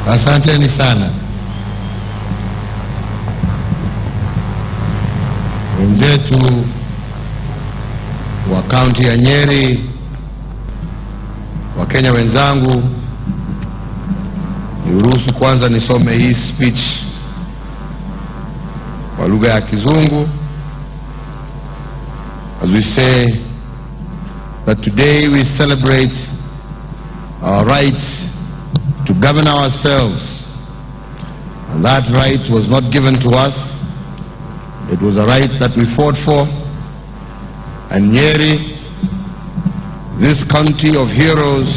Asanteni sana. Wenzetu wa kaunti ya Nyeri, Wakenya wenzangu, niruhusu kwanza nisome hii speech kwa lugha ya Kizungu. As we say that today we celebrate our right to govern ourselves, and that right was not given to us. It was a right that we fought for. And Nyeri, this country of heroes,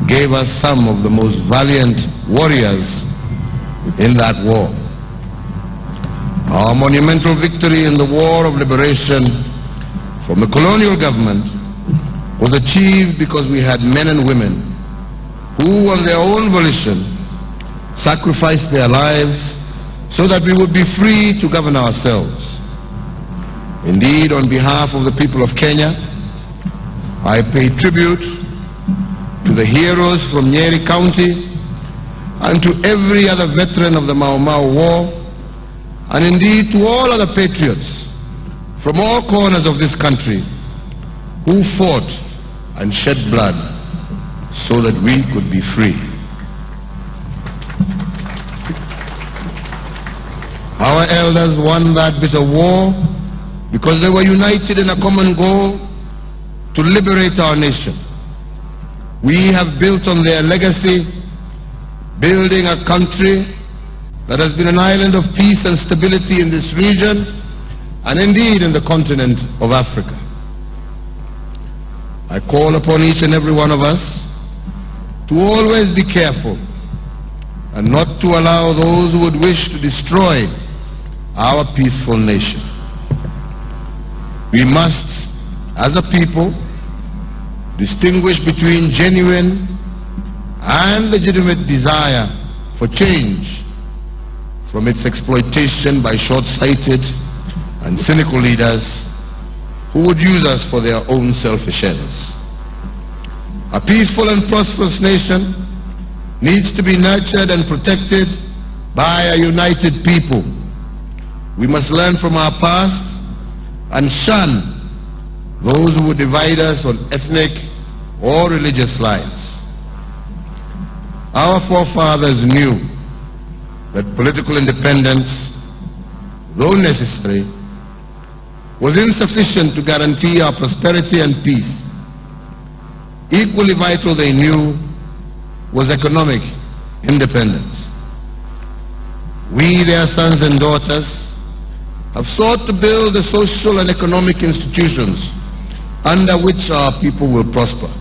gave us some of the most valiant warriors in that war. Our monumental victory in the war of liberation from the colonial government was achieved because we had men and women who, on their own volition, sacrificed their lives so that we would be free to govern ourselves. Indeed, on behalf of the people of Kenya, I pay tribute to the heroes from Nyeri County and to every other veteran of the Mau Mau War, and indeed to all other patriots from all corners of this country who fought and shed blood so that we could be free. Our elders won that bitter war because they were united in a common goal to liberate our nation. We have built on their legacy, building a country that has been an island of peace and stability in this region and indeed in the continent of Africa. I call upon each and every one of us to always be careful and not to allow those who would wish to destroy our peaceful nation. We must, as a people, distinguish between genuine and legitimate desire for change from its exploitation by short-sighted and cynical leaders who would use us for their own selfish ends. A peaceful and prosperous nation needs to be nurtured and protected by a united people. We must learn from our past and shun those who would divide us on ethnic or religious lines. Our forefathers knew that political independence, though necessary, was insufficient to guarantee our prosperity and peace. Equally vital, they knew, was economic independence. We, their sons and daughters, have sought to build the social and economic institutions under which our people will prosper.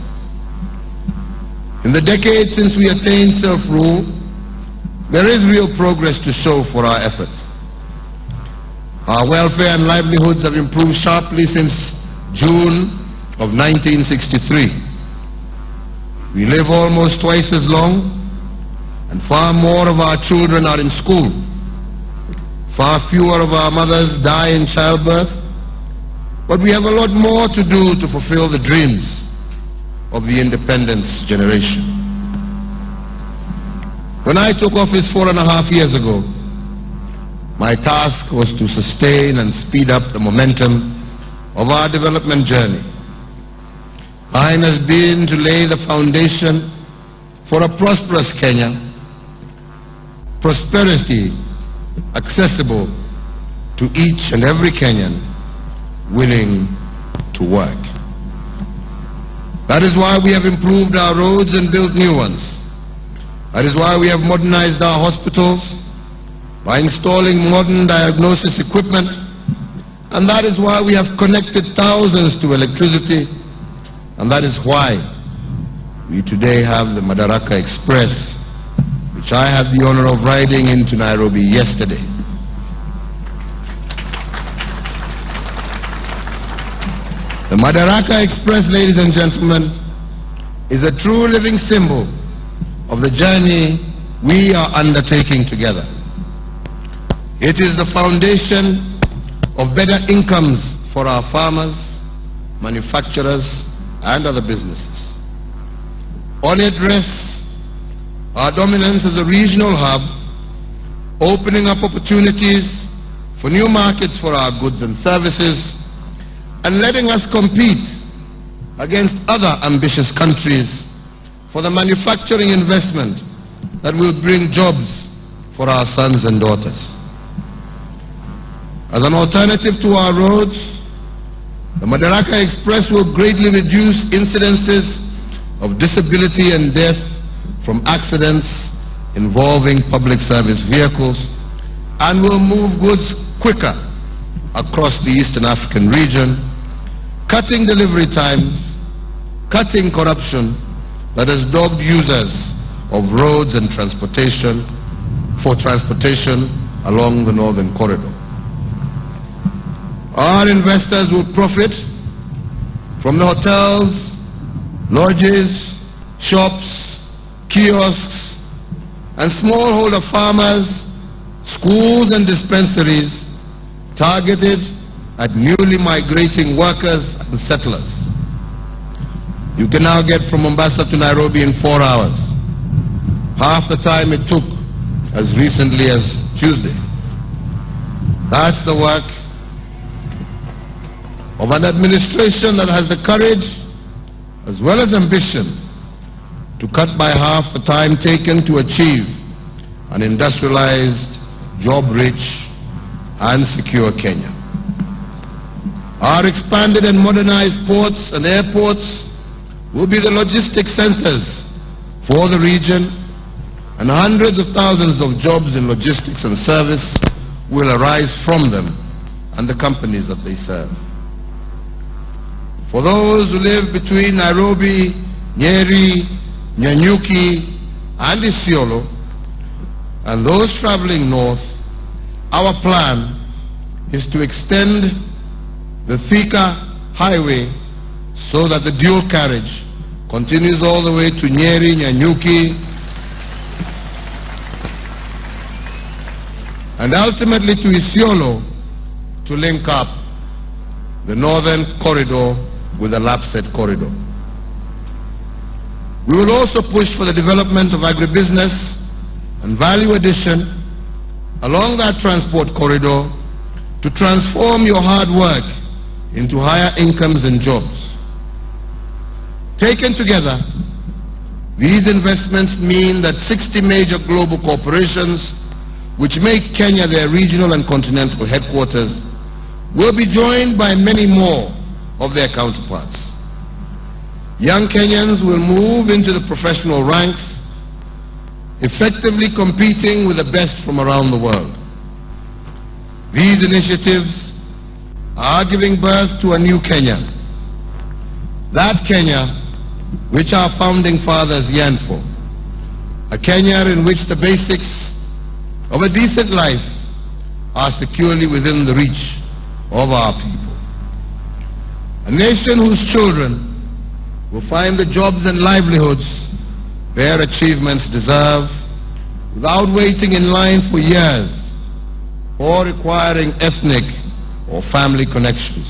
In the decades since we attained self-rule, there is real progress to show for our efforts. Our welfare and livelihoods have improved sharply since June of 1963. We live almost twice as long, and far more of our children are in school. Far fewer of our mothers die in childbirth, but we have a lot more to do to fulfill the dreams of the independence generation. When I took office 4.5 years ago, my task was to sustain and speed up the momentum of our development journey. Mine has been to lay the foundation for a prosperous Kenya, prosperity accessible to each and every Kenyan willing to work. That is why we have improved our roads and built new ones. That is why we have modernized our hospitals by installing modern diagnosis equipment, and that is why we have connected thousands to electricity, and that is why we today have the Madaraka Express, which I had the honor of riding into Nairobi yesterday. The Madaraka Express, ladies and gentlemen, is a true living symbol of the journey we are undertaking together. It is the foundation of better incomes for our farmers, manufacturers, and other businesses. On it rests our dominance as a regional hub, opening up opportunities for new markets for our goods and services, and letting us compete against other ambitious countries for the manufacturing investment that will bring jobs for our sons and daughters. As an alternative to our roads, the Madaraka Express will greatly reduce incidences of disability and death from accidents involving public service vehicles and will move goods quicker across the Eastern African region, cutting delivery times, cutting corruption that has dogged users of roads and transportation along the Northern Corridor. Our investors will profit from the hotels, lodges, shops, kiosks, and smallholder farmers, schools and dispensaries targeted at newly migrating workers and settlers. You can now get from Mombasa to Nairobi in 4 hours, half the time it took as recently as Tuesday. That's the work of an administration that has the courage as well as ambition to cut by half the time taken to achieve an industrialized, job-rich and secure Kenya. Our expanded and modernized ports and airports will be the logistic centers for the region, and hundreds of thousands of jobs in logistics and service will arise from them and the companies that they serve. For those who live between Nairobi, Nyeri, Nanyuki and Isiolo, and those traveling north, our plan is to extend the Thika highway so that the dual carriage continues all the way to Nyeri, Nanyuki, and ultimately to Isiolo to link up the Northern Corridor with the Lapsset Corridor. We will also push for the development of agribusiness and value addition along that transport corridor to transform your hard work into higher incomes and jobs. Taken together, these investments mean that 60 major global corporations, which make Kenya their regional and continental headquarters, will be joined by many more of their counterparts. Young Kenyans will move into the professional ranks, effectively competing with the best from around the world. These initiatives are giving birth to a new Kenya. That Kenya which our founding fathers yearned for. A Kenya in which the basics of a decent life are securely within the reach of our people. A nation whose children will find the jobs and livelihoods their achievements deserve without waiting in line for years or requiring ethnic or family connections.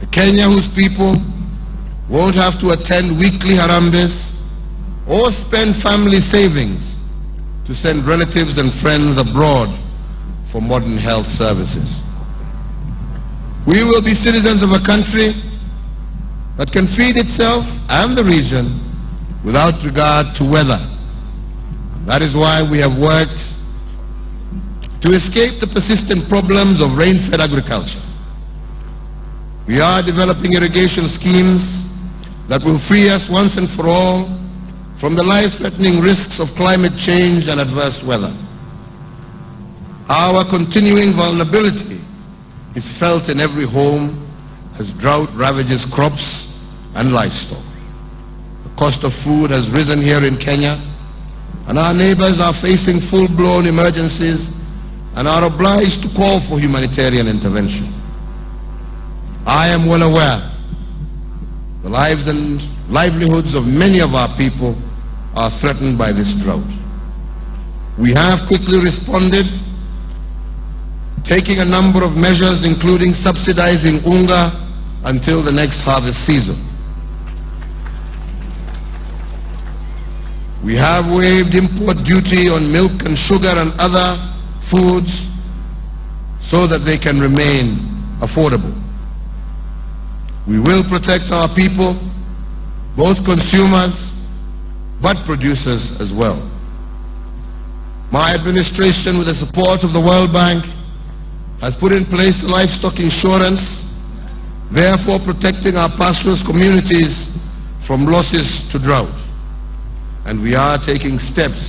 A Kenya whose people won't have to attend weekly harambes or spend family savings to send relatives and friends abroad for modern health services. We will be citizens of a country that can feed itself and the region without regard to weather. That is why we have worked to escape the persistent problems of rain-fed agriculture. We are developing irrigation schemes that will free us once and for all from the life-threatening risks of climate change and adverse weather. Our continuing vulnerability is felt in every home as drought ravages crops and livestock. The cost of food has risen here in Kenya, and our neighbors are facing full-blown emergencies and are obliged to call for humanitarian intervention. I am well aware the lives and livelihoods of many of our people are threatened by this drought. We have quickly responded, taking a number of measures including subsidizing unga until the next harvest season. We have waived import duty on milk and sugar and other foods so that they can remain affordable. We will protect our people, both consumers but producers as well. My administration, with the support of the World Bank, has put in place livestock insurance, therefore protecting our pastoralist communities from losses to drought. And we are taking steps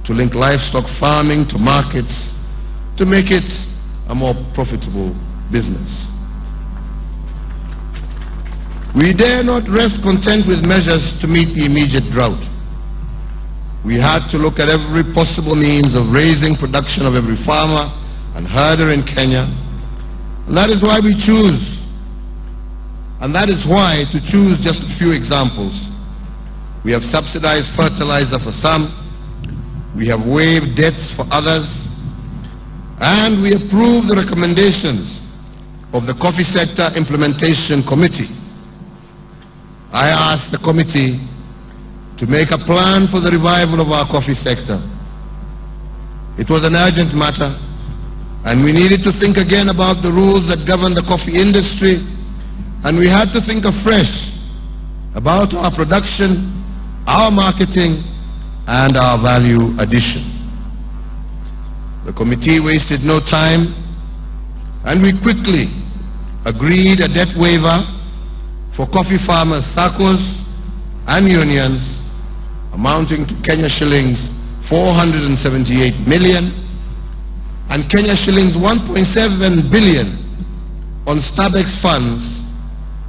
to link livestock farming to markets to make it a more profitable business. We dare not rest content with measures to meet the immediate drought. We had to look at every possible means of raising production of every farmer and herder in Kenya. And that is why we choose. And that is why, to choose just a few examples, we have subsidized fertilizer for some, we have waived debts for others, and we approve the recommendations of the Coffee Sector Implementation Committee. I asked the committee to make a plan for the revival of our coffee sector. It was an urgent matter, and we needed to think again about the rules that govern the coffee industry, and we had to think afresh about our production, our marketing, and our value addition. The committee wasted no time, and we quickly agreed a debt waiver for coffee farmers, SACCOs and unions amounting to Kenya shillings 478 million and Kenya shillings 1.7 billion on STABEX funds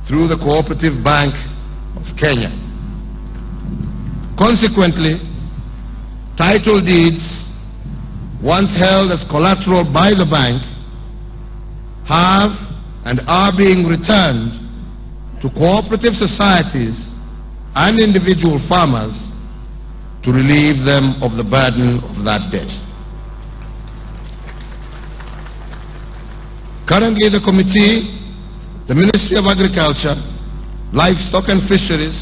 through the Cooperative Bank of Kenya. Consequently, title deeds, once held as collateral by the bank, have and are being returned to cooperative societies and individual farmers to relieve them of the burden of that debt. Currently, the committee, the Ministry of Agriculture, Livestock and Fisheries,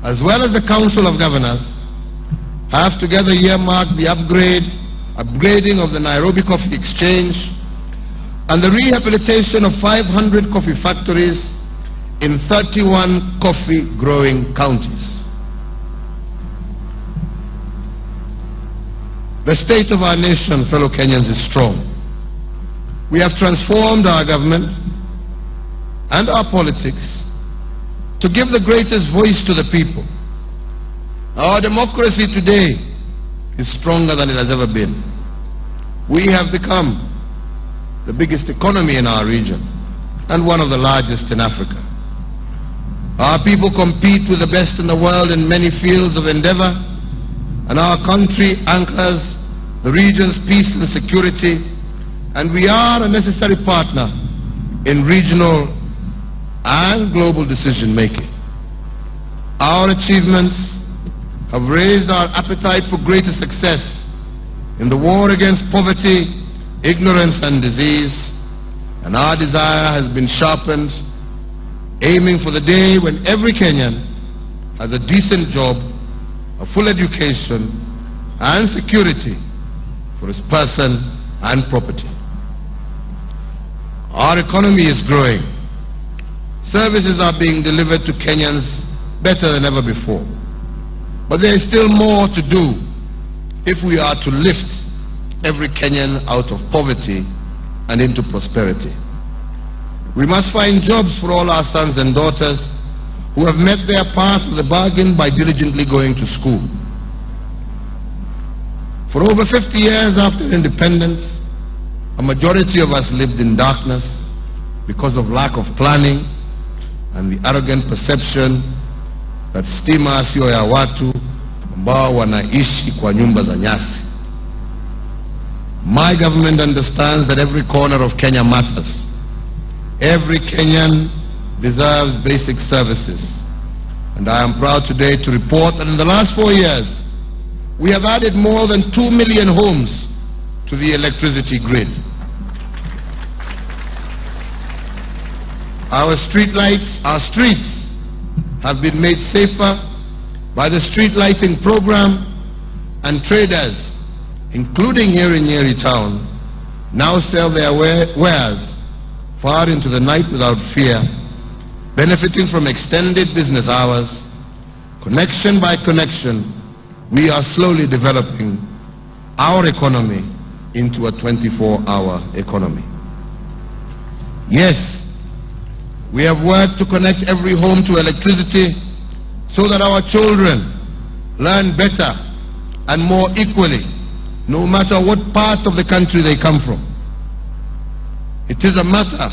as well as the Council of Governors, have together earmarked the upgrading of the Nairobi Coffee Exchange and the rehabilitation of 500 coffee factories in 31 coffee-growing counties. The state of our nation, fellow Kenyans, is strong. We have transformed our government and our politics to give the greatest voice to the people. Our democracy today is stronger than it has ever been. We have become the biggest economy in our region and one of the largest in Africa. Our people compete with the best in the world in many fields of endeavor, and our country anchors the region's peace and security, and we are a necessary partner in regional and global decision-making. Our achievements have raised our appetite for greater success in the war against poverty, ignorance and disease, and our desire has been sharpened, aiming for the day when every Kenyan has a decent job, a full education, and security for his person and property. Our economy is growing. Services are being delivered to Kenyans better than ever before. But there is still more to do if we are to lift every Kenyan out of poverty and into prosperity. We must find jobs for all our sons and daughters who have met their part of the bargain by diligently going to school. For over 50 years after independence, a majority of us lived in darkness because of lack of planning and the arrogant perception that stima sio ya watu ambao wanaishi kwa nyumba za nyasi. My government understands that every corner of Kenya matters. Every Kenyan deserves basic services. And I am proud today to report that in the last 4 years, we have added more than 2 million homes to the electricity grid. Our streets have been made safer by the street lighting program, and traders, including here in Nyeri town, now sell their wares far into the night without fear, benefiting from extended business hours. Connection by connection, we are slowly developing our economy into a 24-hour economy. Yes, we have worked to connect every home to electricity so that our children learn better and more equally, no matter what part of the country they come from. It is a matter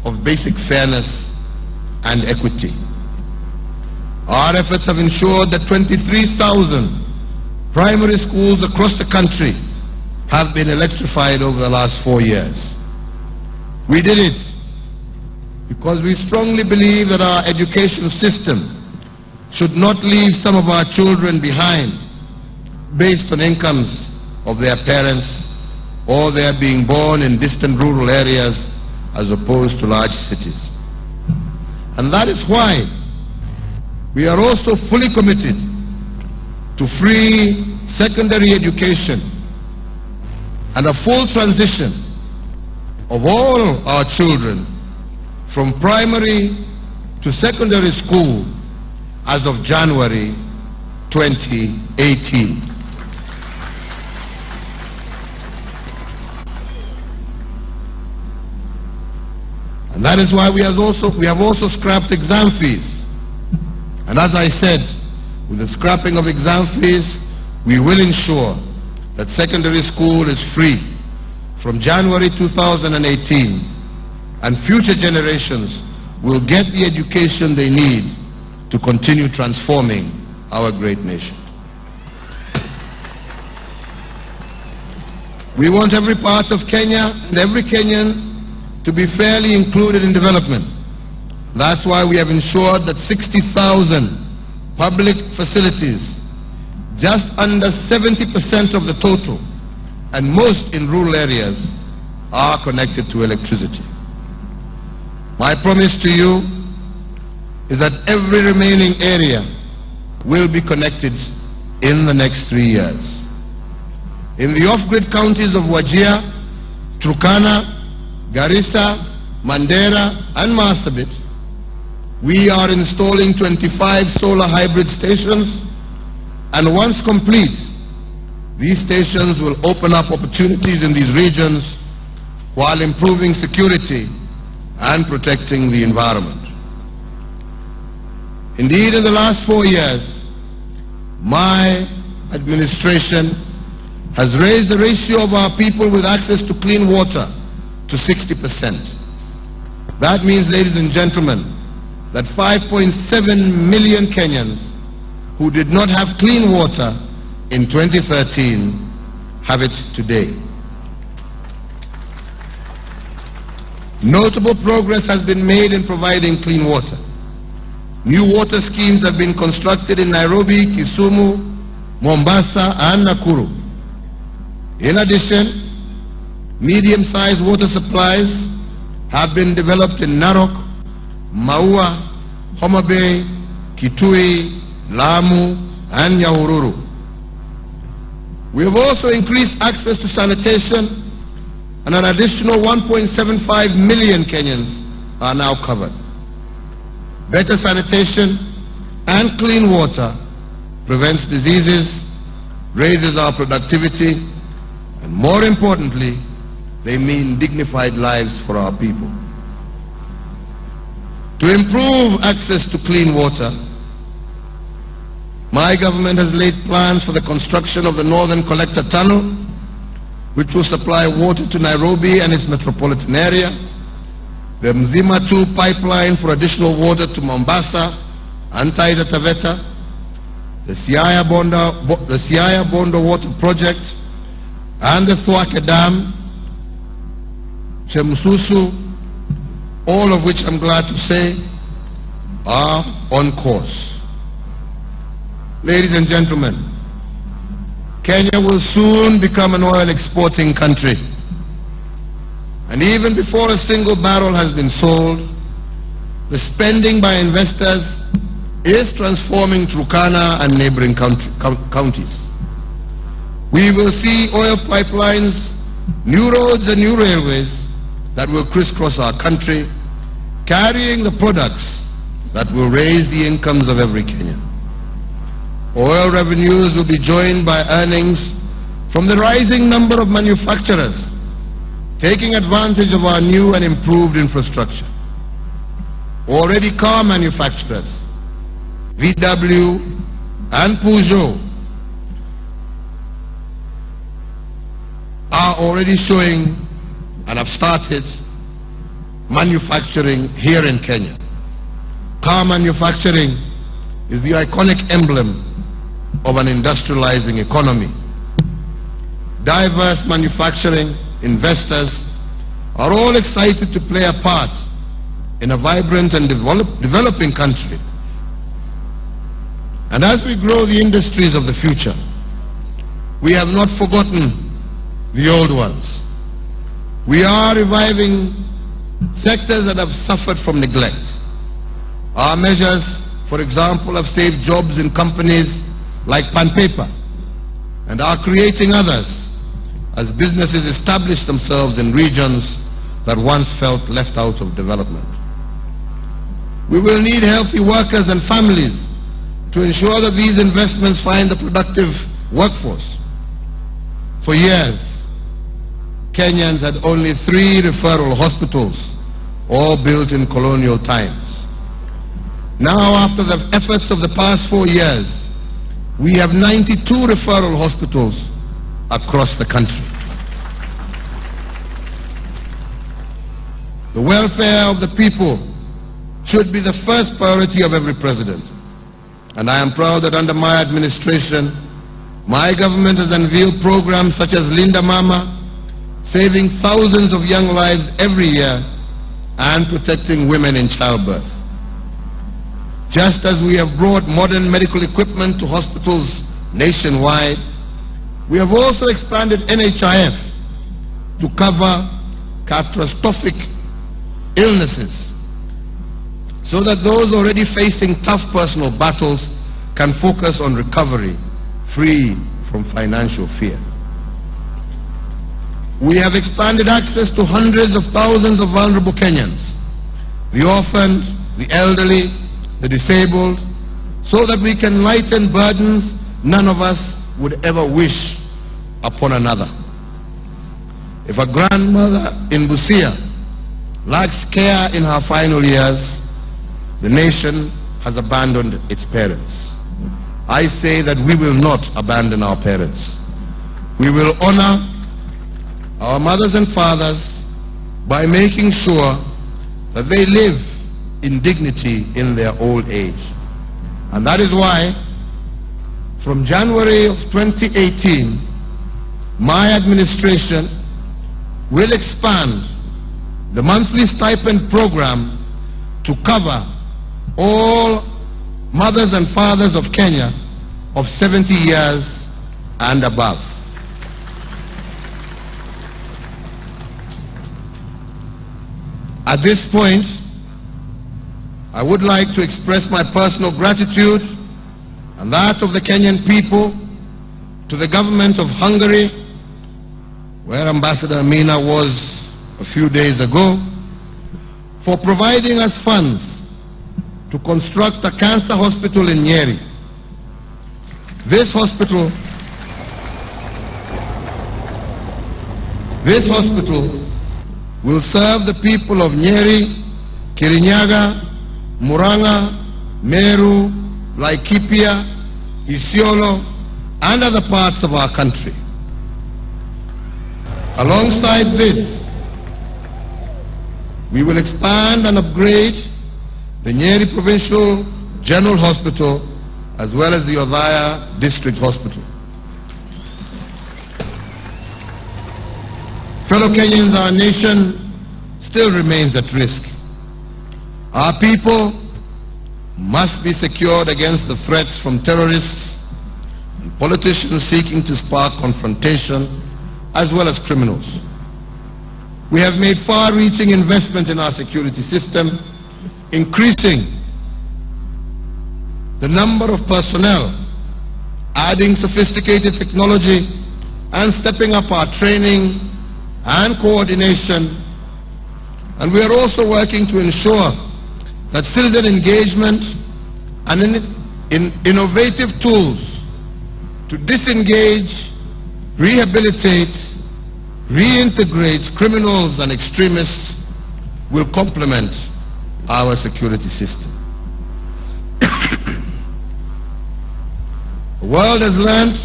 of basic fairness and equity. Our efforts have ensured that 23,000 primary schools across the country have been electrified over the last 4 years. We did it because we strongly believe that our education system should not leave some of our children behind based on incomes of their parents or their being born in distant rural areas as opposed to large cities. And that is why we are also fully committed to free secondary education and a full transition of all our children from primary to secondary school as of January 2018. And that is why we have also scrapped exam fees. And as I said, with the scrapping of exam fees, we will ensure that secondary school is free from January 2018, and future generations will get the education they need to continue transforming our great nation. We want every part of Kenya and every Kenyan to be fairly included in development. That's why we have ensured that 60,000 public facilities, just under 70% of the total, and most in rural areas, are connected to electricity. My promise to you is that every remaining area will be connected in the next 3 years. In the off-grid counties of Wajir, Turkana, Garissa, Mandera, and Marsabit, we are installing 25 solar hybrid stations, and once complete, these stations will open up opportunities in these regions while improving security and protecting the environment. Indeed, in the last 4 years, my administration has raised the ratio of our people with access to clean water to 60%. That means, ladies and gentlemen, that 5.7 million Kenyans who did not have clean water in 2013 have it today. Notable progress has been made in providing clean water. New water schemes have been constructed in Nairobi, Kisumu, Mombasa, and Nakuru. In addition, medium-sized water supplies have been developed in Narok, Maua, Homa Bay, Kitui, Lamu, and Nyahururu. We have also increased access to sanitation, and an additional 1.75 million Kenyans are now covered. Better sanitation and clean water prevents diseases, raises our productivity, and more importantly, they mean dignified lives for our people. To improve access to clean water, my government has laid plans for the construction of the Northern Collector Tunnel, which will supply water to Nairobi and its metropolitan area, the Mzima 2 pipeline for additional water to Mombasa and Taita Taveta, the Siaya Bondo Water Project, and the Thwake Dam, Chemsusu, all of which I'm glad to say are on course. Ladies and gentlemen, Kenya will soon become an oil exporting country. And even before a single barrel has been sold, the spending by investors is transforming Turkana and neighboring counties. We will see oil pipelines, new roads and new railways that will crisscross our country, carrying the products that will raise the incomes of every Kenyan. Oil revenues will be joined by earnings from the rising number of manufacturers taking advantage of our new and improved infrastructure. Already car manufacturers, VW and Peugeot, are already showing and have started manufacturing here in Kenya. Car manufacturing is the iconic emblem of an industrializing economy. Diverse manufacturing investors are all excited to play a part in a vibrant and developing country. And as we grow the industries of the future, we have not forgotten the old ones. We are reviving sectors that have suffered from neglect. Our measures, for example, have saved jobs in companies like Pan Paper and are creating others as businesses establish themselves in regions that once felt left out of development. We will need healthy workers and families to ensure that these investments find a productive workforce. For years, Kenyans had only 3 referral hospitals, all built in colonial times. Now, after the efforts of the past 4 years, we have 92 referral hospitals across the country. The welfare of the people should be the first priority of every president. And I am proud that under my administration, my government has unveiled programs such as Linda Mama, saving thousands of young lives every year and protecting women in childbirth. Just as we have brought modern medical equipment to hospitals nationwide, we have also expanded NHIF to cover catastrophic illnesses so that those already facing tough personal battles can focus on recovery, free from financial fear. We have expanded access to hundreds of thousands of vulnerable Kenyans, the orphaned, the elderly, the disabled, so that we can lighten burdens none of us would ever wish upon another. If a grandmother in Busia lacks care in her final years, the nation has abandoned its parents. I say that we will not abandon our parents. We will honor our mothers and fathers by making sure that they live in dignity in their old age. And that is why, from January of 2018, my administration will expand the monthly stipend program to cover all mothers and fathers of Kenya of 70 years and above. At this point, I would like to express my personal gratitude and that of the Kenyan people to the government of Hungary, where Ambassador Amina was a few days ago, for providing us funds to construct a cancer hospital in Nyeri. This hospital will serve the people of Nyeri, Kirinyaga, Muranga, Meru, Laikipia, Isiolo, and other parts of our country. Alongside this, we will expand and upgrade the Nyeri Provincial General Hospital as well as the Othaya District Hospital. Fellow Kenyans, our nation still remains at risk. Our people must be secured against the threats from terrorists and politicians seeking to spark confrontation, as well as criminals. We have made far-reaching investment in our security system, increasing the number of personnel, adding sophisticated technology, and stepping up our training and coordination. And we are also working to ensure that citizen engagement and innovative tools to disengage, rehabilitate, reintegrate criminals and extremists will complement our security system. The world has learned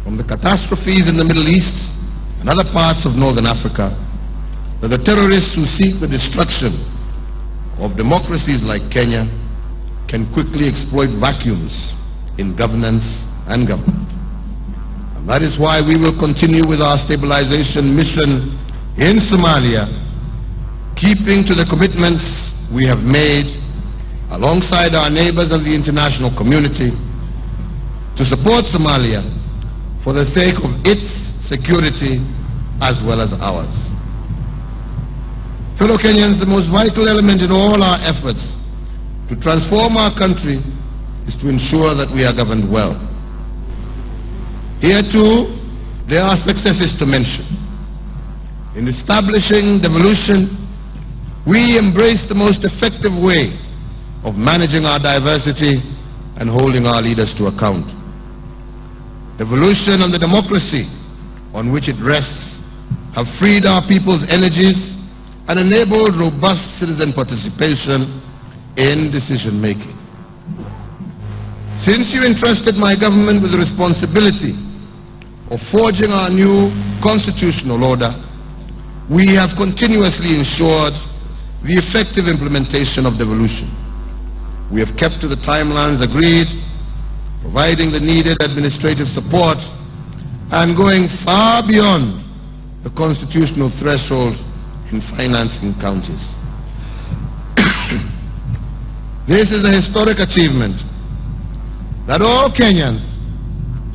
from the catastrophes in the Middle East and other parts of Northern Africa that the terrorists who seek the destruction of democracies like Kenya can quickly exploit vacuums in governance and government. And that is why we will continue with our stabilization mission in Somalia, keeping to the commitments we have made alongside our neighbors and the international community to support Somalia for the sake of its security as well as ours. Fellow Kenyans, the most vital element in all our efforts to transform our country is to ensure that we are governed well. Here too, there are successes to mention. In establishing devolution, we embrace the most effective way of managing our diversity and holding our leaders to account. Devolution and the democracy on which it rests have freed our people's energies and enabled robust citizen participation in decision-making. Since you entrusted my government with the responsibility of forging our new constitutional order, we have continuously ensured the effective implementation of devolution. We have kept to the timelines agreed, providing the needed administrative support and going far beyond the constitutional threshold in financing counties. This is a historic achievement that all Kenyans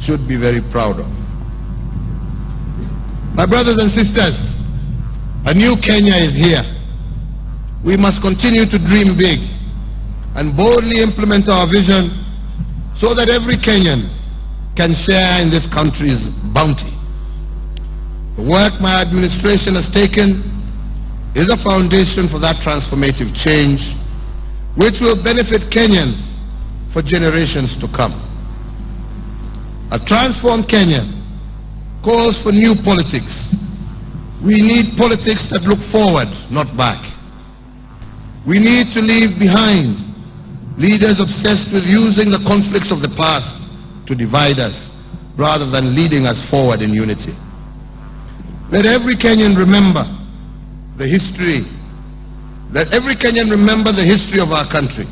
should be very proud of. My brothers and sisters, a new Kenya is here. We must continue to dream big and boldly implement our vision so that every Kenyan can share in this country's bounty. The work my administration has taken is a foundation for that transformative change which will benefit Kenyans for generations to come. A transformed Kenya calls for new politics. We need politics that look forward, not back. We need to leave behind leaders obsessed with using the conflicts of the past to divide us rather than leading us forward in unity. Let every Kenyan remember the history. Let every Kenyan remember the history of our country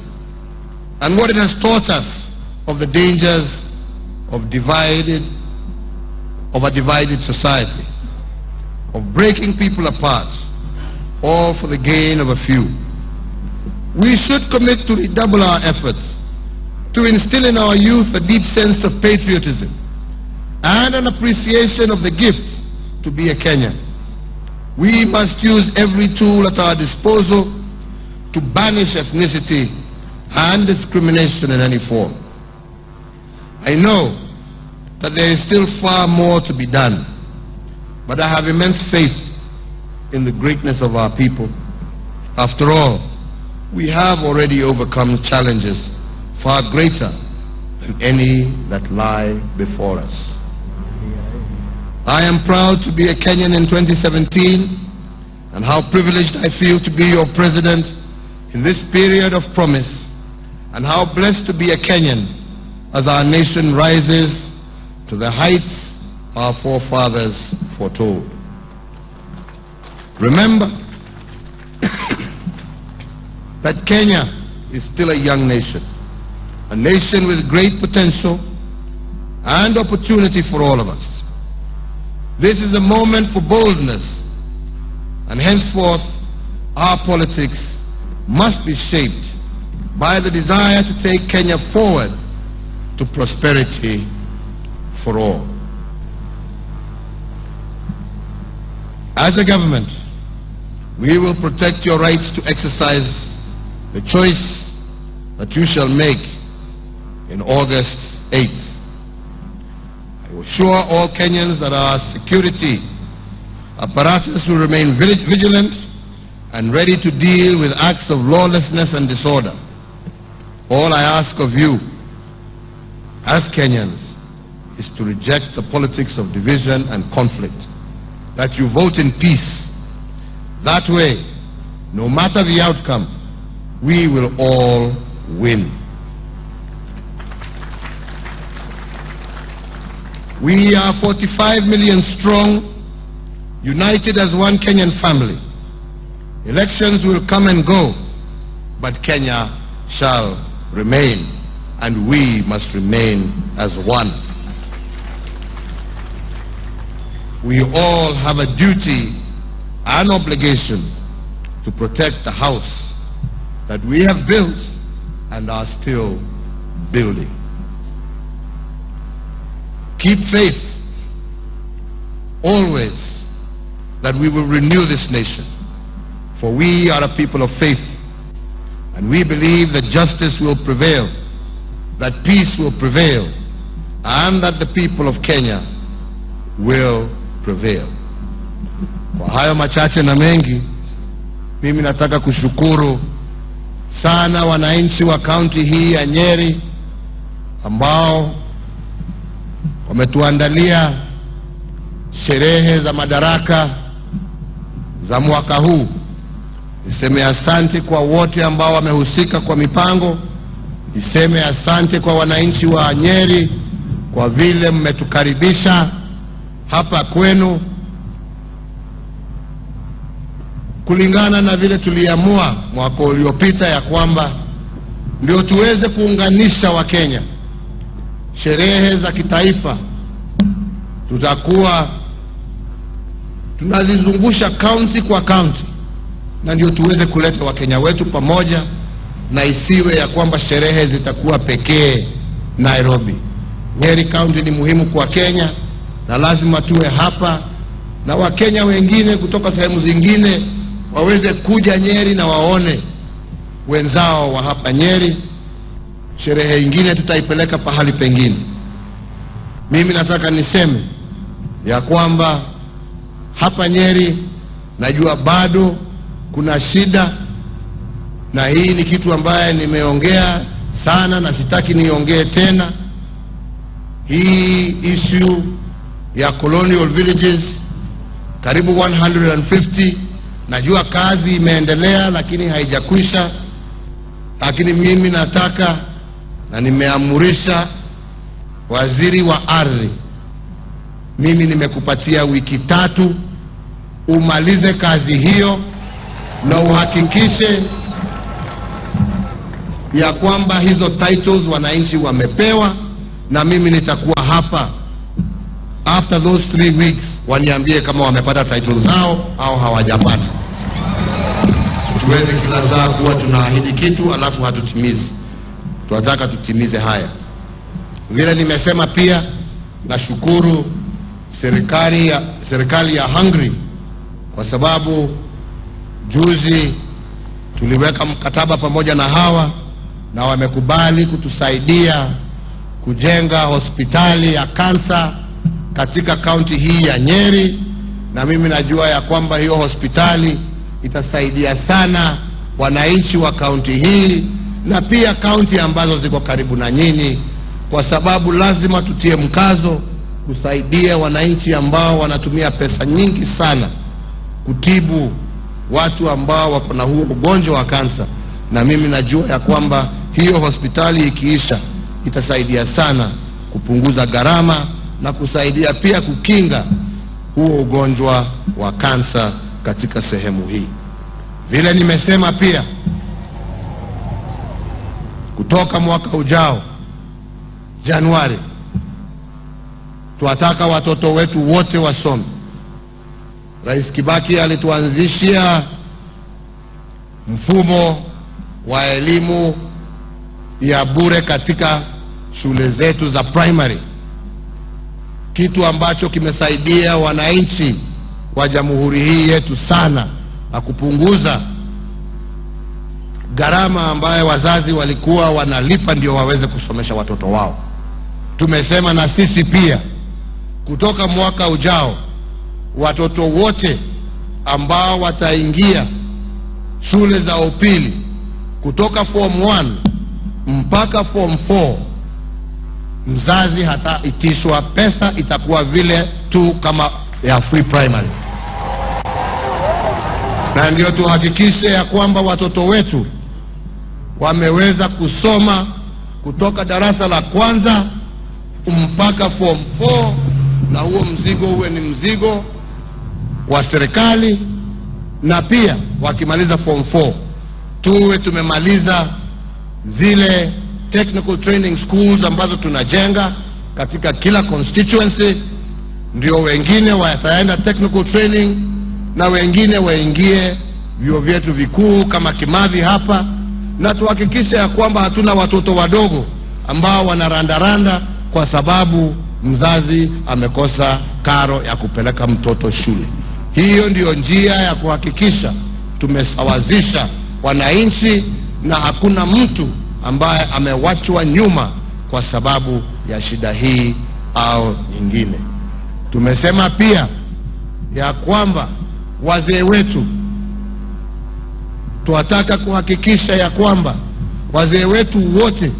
and what it has taught us of the dangers of a divided society, of breaking people apart, all for the gain of a few. We should commit to redouble our efforts to instill in our youth a deep sense of patriotism and an appreciation of the gift to be a Kenyan. We must use every tool at our disposal to banish ethnicity and discrimination in any form. I know that there is still far more to be done, but I have immense faith in the greatness of our people. After all, we have already overcome challenges far greater than any that lie before us. I am proud to be a Kenyan in 2017 and how privileged I feel to be your president in this period of promise, and how blessed to be a Kenyan as our nation rises to the heights our forefathers foretold. Remember that Kenya is still a young nation, a nation with great potential and opportunity for all of us. This is a moment for boldness, and henceforth our politics must be shaped by the desire to take Kenya forward to prosperity for all. As a government, we will protect your rights to exercise the choice that you shall make in August 8th. I assure all Kenyans that our security apparatus will remain vigilant and ready to deal with acts of lawlessness and disorder. All I ask of you, as Kenyans, is to reject the politics of division and conflict, that you vote in peace. That way, no matter the outcome, we will all win. We are 45 million strong, united as one Kenyan family. Elections will come and go, but Kenya shall remain, and we must remain as one. We all have a duty and obligation to protect the house that we have built and are still building. Keep faith always that we will renew this nation, for we are a people of faith, and we believe that justice will prevail, that peace will prevail, and that the people of Kenya will prevail. Kwa hayo machache na mengi, mimi nataka kushukuru sana wananchi wa kaunti hii ya Nyeri ambao wametuandalia sherehe za madaraka za mwaka huu. Niseme asante kwa wote ambao wamehusika kwa mipango. Niseme asante kwa wananchi wa Nyeri kwa vile mmetukaribisha hapa kwenu, kulingana na vile tuliamua mwaka uliopita ya kwamba ndio tuweze kuunganisha Wakenya. Sherehe za kitaifa tutakuwa tunazizungusha county kwa county, na ndio tuweze kuleta Wakenya wetu pamoja, na isiwe ya kwamba sherehe zitakuwa pekee Nairobi. Nyeri County ni muhimu kwa Kenya, na lazima tuwe hapa, na Wakenya wengine kutoka sehemu zingine waweze kuja Nyeri na waone wenzao wa hapa Nyeri. Sherehe ingine tutaipeleka pahali pengine. Mimi nataka niseme ya kwamba hapa Nyeri najua bado kuna shida, na hii ni kitu ambaye nimeongea sana na sitaki niongee tena. Hii issue ya colonial villages karibu 150, najua kazi imeendelea lakini haijakwisha, lakini mimi nataka na nimeamurisha waziri wa ardhi, mimi nimekupatia wiki 3 umalize kazi hiyo na uhakikishe ya kwamba hizo titles wananchi wamepewa, na mimi nitakuwa hapa after those 3 weeks waniambie kama wamepata titles zao au hawajapata. Tuweze kila saa kuwa tunaahidi kitu alafu hatutimizi. Tunataka tutimize haya. Vile nimesema pia, nashukuru serikali ya Hungary kwa sababu juzi tuliweka mkataba pamoja na hawa, na wamekubali kutusaidia kujenga hospitali ya kansa katika kaunti hii ya Nyeri, na mimi najua ya kwamba hiyo hospitali itasaidia sana wananchi wa kaunti hii na pia kaunti ambazo ziko karibu na nyinyi, kwa sababu lazima tutie mkazo kusaidia wananchi ambao wanatumia pesa nyingi sana kutibu watu ambao wako na huo ugonjwa wa kansa. Na mimi najua ya kwamba hiyo hospitali ikiisha itasaidia sana kupunguza gharama na kusaidia pia kukinga huo ugonjwa wa kansa katika sehemu hii. Vile nimesema pia, kutoka mwaka ujao Januari tuwataka watoto wetu wote wasome. Rais Kibaki alituanzishia mfumo wa elimu ya bure katika shule zetu za primary, kitu ambacho kimesaidia wananchi wa jamhuri hii yetu sana na kupunguza gharama ambayo wazazi walikuwa wanalipa ndio waweze kusomesha watoto wao. Tumesema na sisi pia kutoka mwaka ujao watoto wote ambao wataingia shule za upili kutoka form 1 mpaka form 4, mzazi hataitishwa pesa, itakuwa vile tu kama ya free primary. Na ndio tuhakikishe ya kwamba watoto wetu wameweza kusoma kutoka darasa la kwanza mpaka form 4, na huo mzigo uwe ni mzigo wa serikali, na pia wakimaliza form 4 tuwe tumemaliza zile technical training schools ambazo tunajenga katika kila constituency, ndio wengine wataenda technical training na wengine waingie vyuo vyetu vikuu kama Kimathi hapa, na tuhakikishe ya kwamba hatuna watoto wadogo ambao wanarandaranda kwa sababu mzazi amekosa karo ya kupeleka mtoto shule. Hiyo ndiyo njia ya kuhakikisha tumesawazisha wananchi na hakuna mtu ambaye amewachwa nyuma kwa sababu ya shida hii au nyingine. Tumesema pia ya kwamba wazee wetu, tunataka kuhakikisha ya kwamba wazee wetu wote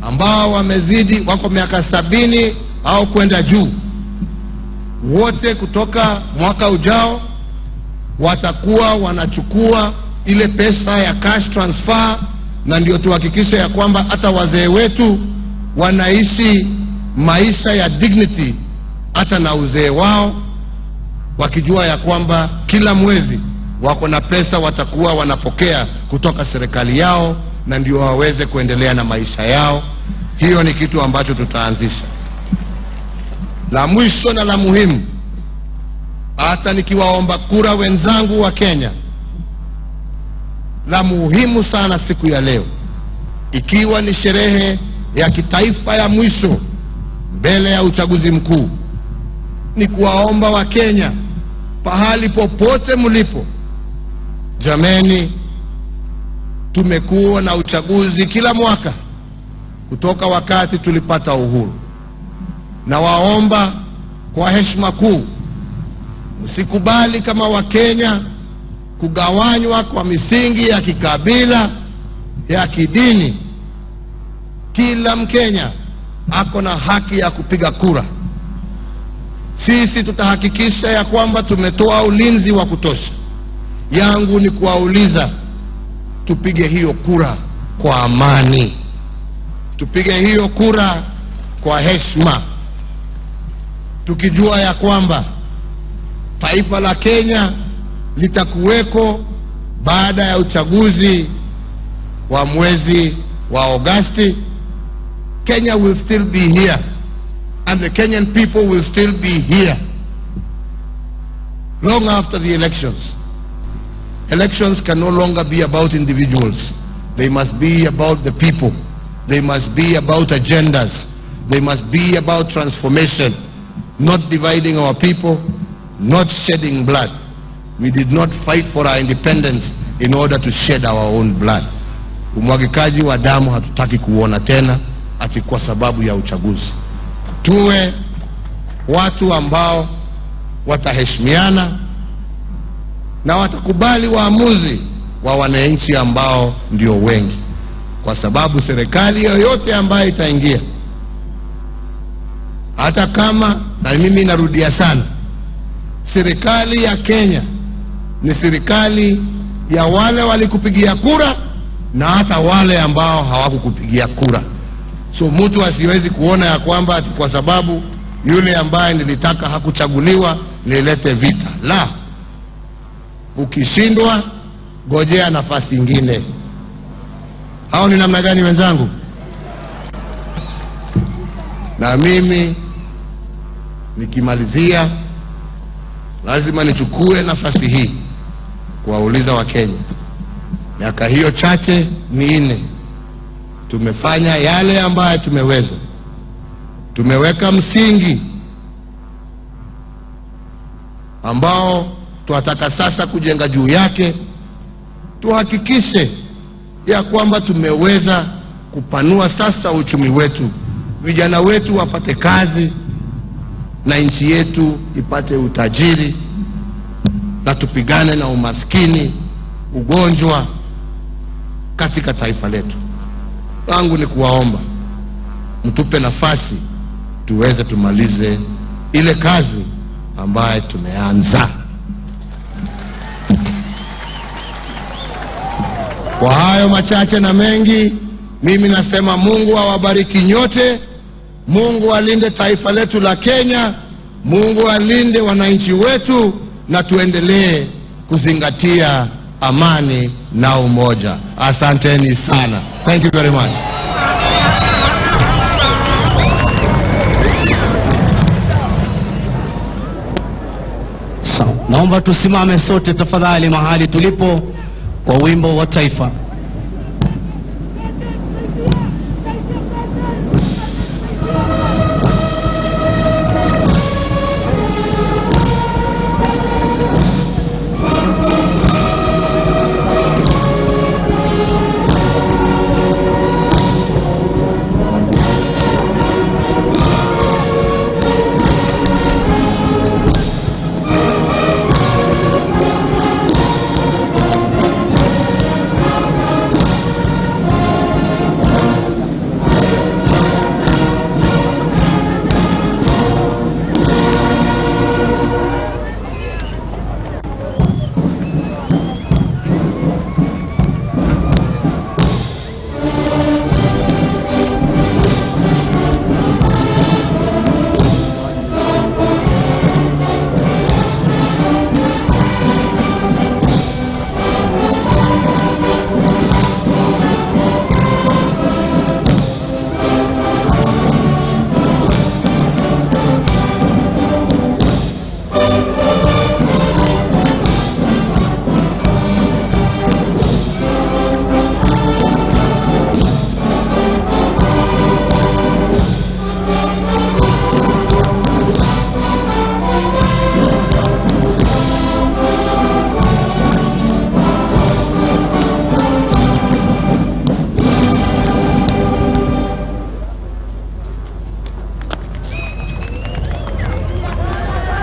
ambao wamezidi wako miaka 70 au kwenda juu, wote kutoka mwaka ujao watakuwa wanachukua ile pesa ya cash transfer, na ndio tuhakikisha ya kwamba hata wazee wetu wanaishi maisha ya dignity hata na uzee wao, wakijua ya kwamba kila mwezi wako na pesa watakuwa wanapokea kutoka serikali yao, na ndio waweze kuendelea na maisha yao. Hiyo ni kitu ambacho tutaanzisha. La mwisho na la muhimu, hata nikiwaomba kura wenzangu wa Kenya, la muhimu sana siku ya leo, ikiwa ni sherehe ya kitaifa ya mwisho mbele ya uchaguzi mkuu, ni kuwaomba wa Kenya pahali popote mlipo, jameni, tumekuwa na uchaguzi kila mwaka kutoka wakati tulipata uhuru, na waomba kwa heshima kuu msikubali kama wa Kenya kugawanywa kwa misingi ya kikabila, ya kidini. Kila Mkenya ako na haki ya kupiga kura. Sisi tutahakikisha ya kwamba tumetoa ulinzi wa kutosha. Yangu ni kuwauliza tupige hiyo kura kwa amani, tupige hiyo kura kwa heshima, tukijua ya kwamba taifa la Kenya litakuweko baada ya uchaguzi wa mwezi wa Agosti. Kenya will still be here, and the Kenyan people will still be here long after the elections. Elections can no longer be about individuals. They must be about the people. They must be about agendas. They must be about transformation, not dividing our people, not shedding blood. We did not fight for our independence in order to shed our own blood. Umwagikaji wa damu hatutaki kuona tena ati kwa sababu ya uchaguzi. Tuwe watu ambao wataheshimiana na watakubali waamuzi wa wananchi ambao ndio wengi, kwa sababu serikali yoyote ambayo itaingia, hata kama, na mimi narudia sana, serikali ya Kenya ni serikali ya wale walikupigia kura na hata wale ambao hawakukupigia kura. So mtu asiwezi kuona ya kwamba kwa sababu yule ambaye nilitaka hakuchaguliwa nilete vita. La, ukishindwa ngojea nafasi nyingine. Hao ni namna gani wenzangu? Na mimi nikimalizia lazima nichukue nafasi hii kuwauliza wa Kenya, miaka hiyo chache minne tumefanya yale ambayo tumeweza. Tumeweka msingi ambao tunataka sasa kujenga juu yake. Tuhakikishe ya kwamba tumeweza kupanua sasa uchumi wetu, vijana wetu wapate kazi na nchi yetu ipate utajiri, na tupigane na umaskini, ugonjwa katika taifa letu. Langu ni kuwaomba mtupe nafasi tuweze tumalize ile kazi ambayo tumeanza. Kwa hayo machache na mengi, mimi nasema Mungu awabariki nyote. Mungu alinde taifa letu la Kenya. Mungu alinde wananchi wetu, na tuendelee kuzingatia amani na umoja. Asanteni sana. Thank you very much. Naomba tusimame sote tafadhali mahali tulipo kwa wimbo wa taifa.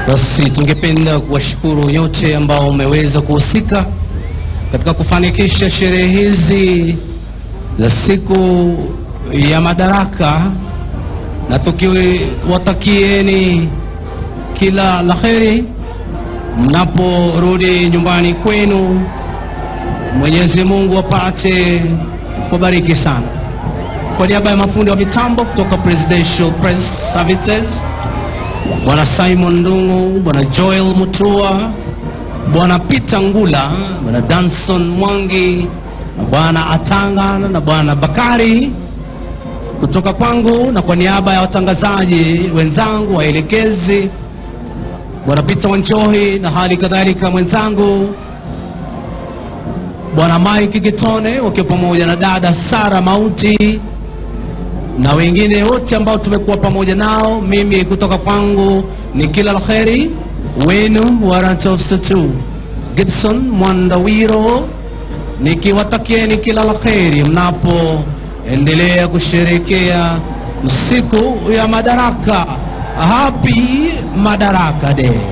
Basi tungependa kuwashukuru nyote ambao umeweza kuhusika katika kufanikisha sherehe hizi za siku ya madaraka, na tukiwatakieni kila laheri mnaporudi nyumbani kwenu. Mwenyezi Mungu apate kubariki sana. Kwa niaba ya mafundi wa mitambo kutoka Presidential Press Services, Bwana Simon Ndungu, Bwana Joel Mutua, Bwana Peter Ngula, Bwana Danson Mwangi, Bwana Atanga na Bwana Bakari, kutoka kwangu na kwa niaba ya watangazaji wenzangu, waelekezi, Bwana Peter Wanjohi na hali kadhalika mwenzangu Bwana Mike Gitone, wakiwa pamoja na dada Sara Mauti na wengine wote ambao tumekuwa pamoja nao, mimi kutoka kwangu ni kila laheri wenu Warrant Officer 2 Gibson Mwandawiro, nikiwatakieni kila laheri mnapoendelea kusherehekea siku ya madaraka. Happy Madaraka Day.